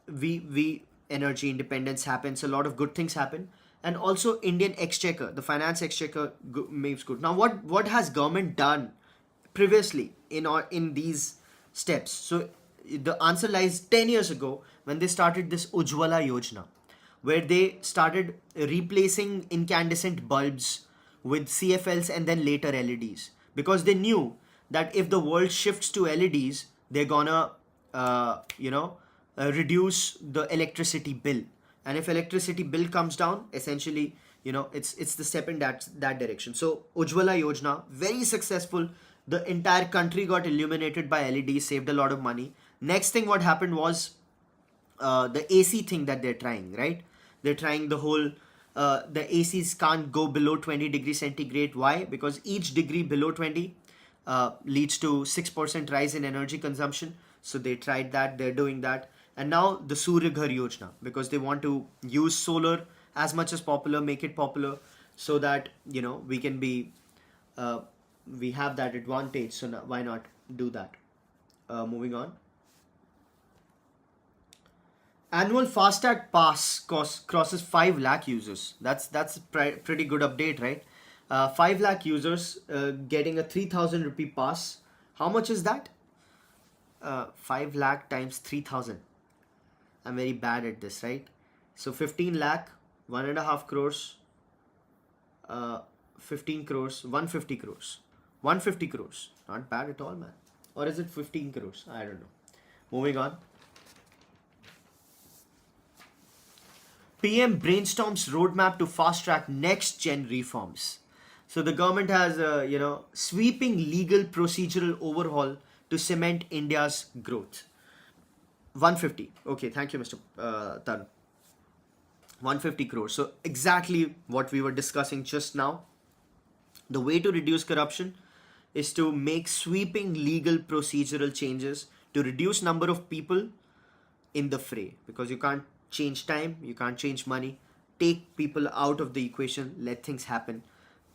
We energy independence happens. A lot of good things happen, and also Indian exchequer, the finance exchequer makes good. Now, what has government done previously in these steps? So the answer lies 10 years ago when they started this Ujjwala Yojana, where they started replacing incandescent bulbs with CFLs and then later LEDs, because they knew that if the world shifts to LEDs, they're gonna reduce the electricity bill, and if electricity bill comes down, essentially, it's the step in that direction. So Ujjwala Yojana, very successful. The entire country got illuminated by LEDs, saved a lot of money. Next thing what happened was the AC thing that they're trying, right? They're trying the whole, the ACs can't go below 20 degrees centigrade. Why? Because each degree below 20 leads to 6% rise in energy consumption. So they tried that, they're doing that. And now the Surya Ghar Yojana, because they want to use solar as much as popular, make it popular, so that, we can be, we have that advantage. So now, why not do that? Moving on. Annual FASTag pass crosses 5 lakh users. That's a pretty good update, right? 5 lakh users getting a 3,000 rupee pass. How much is that? 5 lakh times 3,000. I'm very bad at this, right? So 15 lakh, 1.5 crores, 15 crores, 150 crores. 150 crores. Not bad at all, man. Or is it 15 crores? I don't know. Moving on. PM brainstorms roadmap to fast track next gen reforms. So the government has a sweeping legal procedural overhaul to cement India's growth. 150. Okay, thank you, Mr. Tan. 150 crores. So exactly what we were discussing just now. The way to reduce corruption is to make sweeping legal procedural changes to reduce number of people in the fray, because you can't change time, you can't change money. Take people out of the equation, let things happen,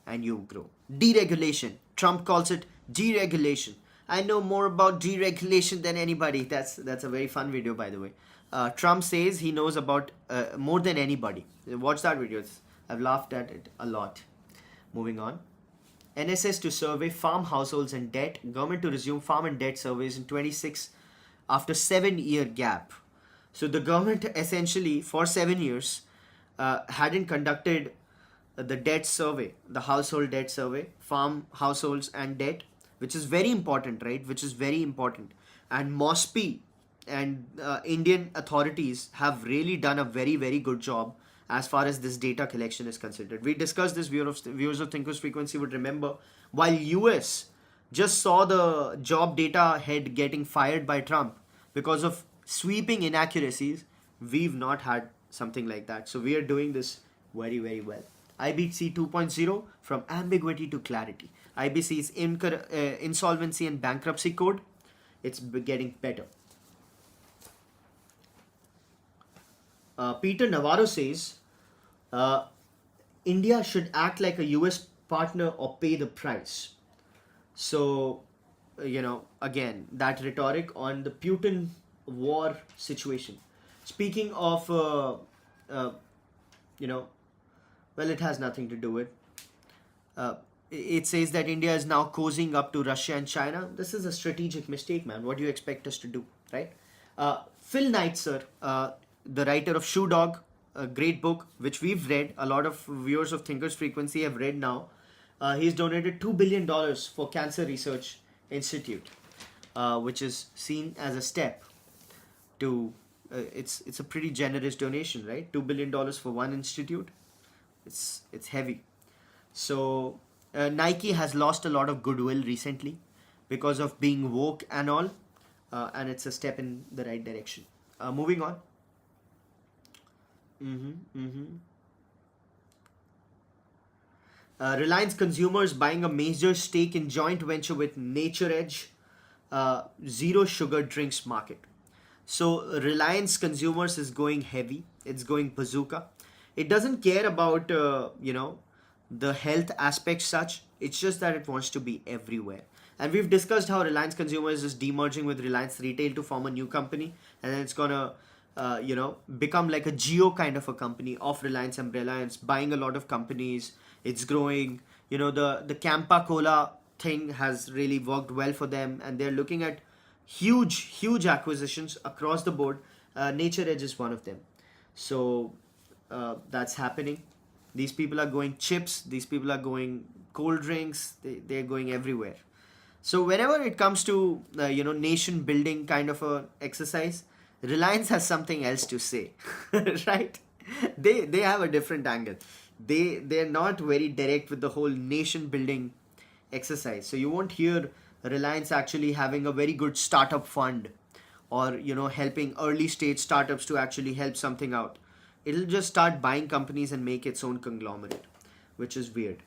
and you grow. Deregulation. Trump calls it deregulation. I know more about deregulation than anybody. That's a very fun video, by the way. Trump says he knows about more than anybody. Watch that video. I've laughed at it a lot. Moving on. NSS to survey farm households and debt. Government to resume farm and debt surveys in 26 after 7-year gap. So the government essentially for 7 years hadn't conducted the debt survey, the household debt survey, farm households and debt, which is very important, right? Which is very important. And MOSPI and Indian authorities have really done a very, very good job as far as this data collection is considered. We discussed this, viewers of Thinkers Frequency would remember, while US just saw the job data head getting fired by Trump because of sweeping inaccuracies, we've not had something like that. So we are doing this very, very well. IBC 2.0, from ambiguity to clarity. IBC is Insolvency and Bankruptcy Code. it's getting better. Peter Navarro says uh, India should act like a US partner or pay the price. So, again, that rhetoric on the Putin war situation. Speaking of, uh, you know, well, it has nothing to do with. Uh, it says that India is now cozying up to Russia and China. This is a strategic mistake, man. What do you expect us to do, right? Phil Knight, sir, the writer of Shoe Dog, a great book which we've read. A lot of viewers of Thinkers Frequency have read now. He's donated $2 billion for Cancer Research Institute, which is seen as a step to. It's a pretty generous donation, right? $2 billion for one institute. It's heavy. So Nike has lost a lot of goodwill recently because of being woke and all, and it's a step in the right direction. Moving on. Reliance consumers buying a major stake in joint venture with Nature Edge zero sugar drinks market. So Reliance consumers is going heavy. It's going bazooka. It doesn't care about the health aspect such. It's just that it wants to be everywhere. And we've discussed how Reliance consumers is demerging with Reliance Retail to form a new company, and then it's gonna become like a Geo kind of a company of Reliance umbrella, and it's buying a lot of companies. It's growing. The Campa Cola thing has really worked well for them, and they're looking at huge acquisitions across the board. Nature Edge is one of them. So that's happening. These people are going chips. These people are going cold drinks. They're going everywhere. So whenever it comes to nation building kind of a exercise, Reliance has something else to say, right? They have a different angle. They're not very direct with the whole nation building exercise. So you won't hear Reliance actually having a very good startup fund, or helping early stage startups to actually help something out. It'll just start buying companies and make its own conglomerate, which is weird.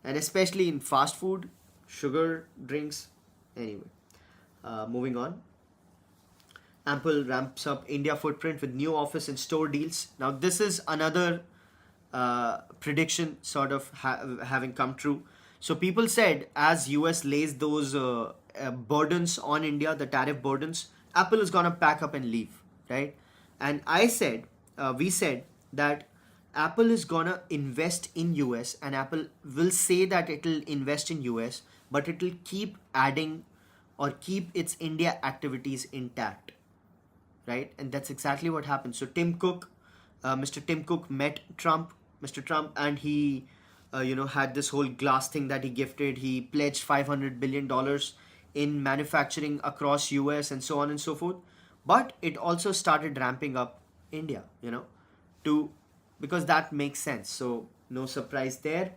And especially in fast food, sugar drinks. Anyway, moving on. Apple ramps up India footprint with new office and store deals. Now this is another prediction sort of having come true. So people said as US lays those burdens on India, the tariff burdens, Apple is gonna pack up and leave, right? And we said that Apple is gonna invest in US, and Apple will say that it'll invest in US, but it'll keep adding or keep its India activities intact, right? And that's exactly what happened. So Mr. Tim Cook met Mr. Trump, and he, had this whole glass thing that he gifted. He pledged $500 billion in manufacturing across US and so on and so forth. But it also started ramping up India, because that makes sense. So no surprise there.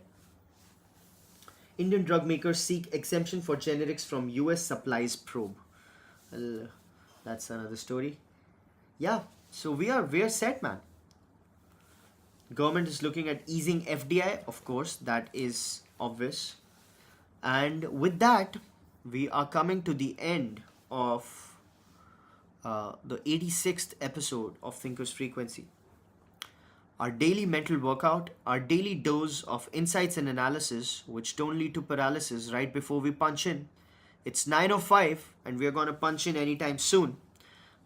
Indian drug makers seek exemption for generics from US supplies probe. Well, that's another story. Yeah, so we're set, man. Government is looking at easing FDI, of course, that is obvious. And with that, we are coming to the end of the 86th episode of Thinkers Frequency. Our daily mental workout, our daily dose of insights and analysis, which don't lead to paralysis right before we punch in. It's 9:05 and we're going to punch in anytime soon.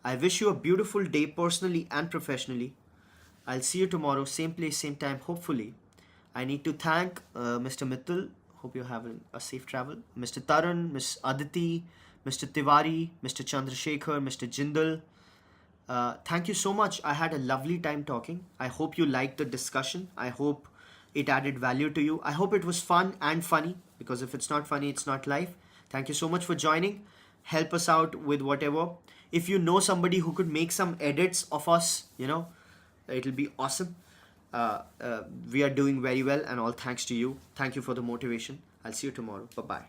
I wish you a beautiful day personally and professionally. I'll see you tomorrow, same place, same time, hopefully. I need to thank Mr. Mittal. Hope you're having a safe travel. Mr. Tarun, Ms. Aditi, Mr. Tiwari, Mr. Chandrasekhar, Mr. Jindal. Thank you so much. I had a lovely time talking. I hope you liked the discussion. I hope it added value to you. I hope it was fun and funny, because if it's not funny, it's not life. Thank you so much for joining. Help us out with whatever. If you know somebody who could make some edits of us, it'll be awesome. We are doing very well, and all thanks to you. Thank you for the motivation. I'll see you tomorrow. Bye-bye.